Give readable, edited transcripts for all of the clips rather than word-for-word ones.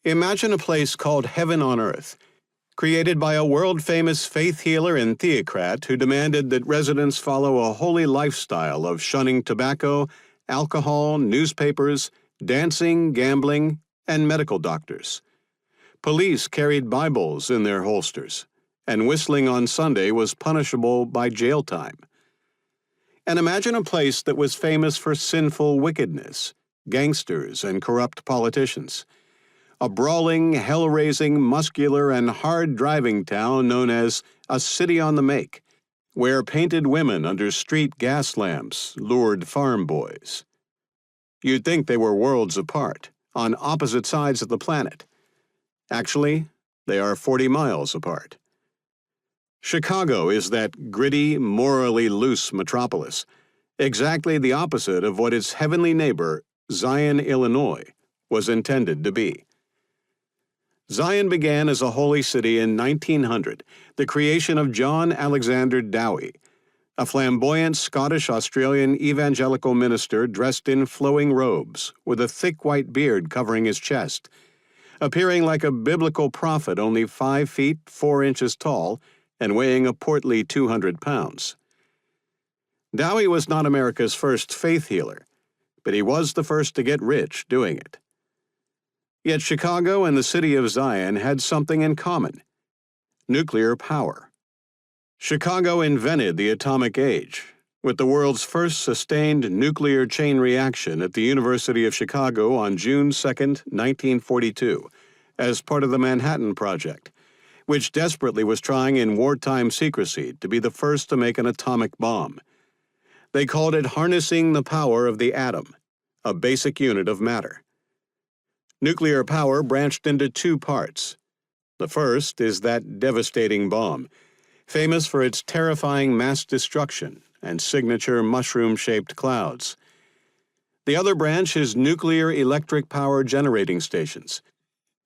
Imagine a place called Heaven on Earth, created by a world-famous faith healer and theocrat who demanded that residents follow a holy lifestyle of shunning tobacco, alcohol, newspapers, dancing, gambling, and medical doctors. Police carried Bibles in their holsters, and whistling on Sunday was punishable by jail time. And imagine a place that was famous for sinful wickedness, gangsters, and corrupt politicians. A brawling, hell-raising, muscular, and hard-driving town known as a city on the make, where painted women under street gas lamps lured farm boys. You'd think they were worlds apart, on opposite sides of the planet. Actually, they are 40 miles apart. Chicago is that gritty, morally loose metropolis, exactly the opposite of what its heavenly neighbor, Zion, Illinois, was intended to be. Zion began as a holy city in 1900, the creation of John Alexander Dowie, a flamboyant Scottish-Australian evangelical minister dressed in flowing robes, with a thick white beard covering his chest, appearing like a biblical prophet only 5 feet 4 inches tall and weighing a portly 200 pounds. Dowie was not America's first faith healer, but he was the first to get rich doing it. Yet Chicago and the city of Zion had something in common: nuclear power. Chicago invented the atomic age, with the world's first sustained nuclear chain reaction at the University of Chicago on June 2, 1942, as part of the Manhattan Project, which desperately was trying in wartime secrecy to be the first to make an atomic bomb. They called it harnessing the power of the atom, a basic unit of matter. Nuclear power branched into 2 parts. The first is that devastating bomb, famous for its terrifying mass destruction and signature mushroom-shaped clouds. The other branch is nuclear electric power generating stations,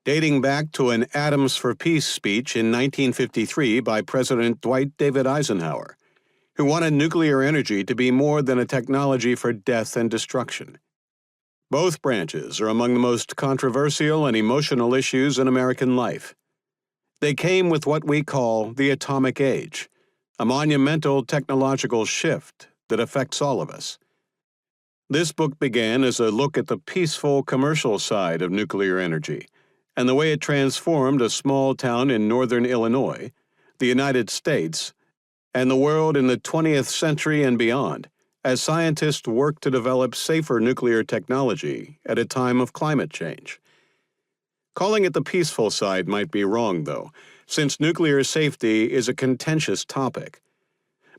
dating back to an Atoms for Peace speech in 1953 by President Dwight David Eisenhower, who wanted nuclear energy to be more than a technology for death and destruction. Both branches are among the most controversial and emotional issues in American life. They came with what we call the atomic age, a monumental technological shift that affects all of us. This book began as a look at the peaceful commercial side of nuclear energy and the way it transformed a small town in northern Illinois, the United States, and the world in the 20th century and beyond, as scientists work to develop safer nuclear technology at a time of climate change. Calling it the peaceful side might be wrong, though, since nuclear safety is a contentious topic.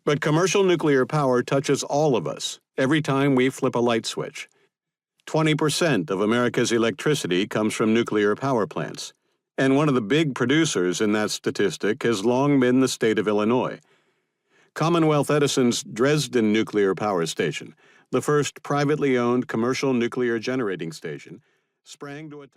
But commercial nuclear power touches all of us every time we flip a light switch. 20% of America's electricity comes from nuclear power plants, and one of the big producers in that statistic has long been the state of Illinois. Commonwealth Edison's Dresden Nuclear Power Station, the first privately owned commercial nuclear generating station, sprang to a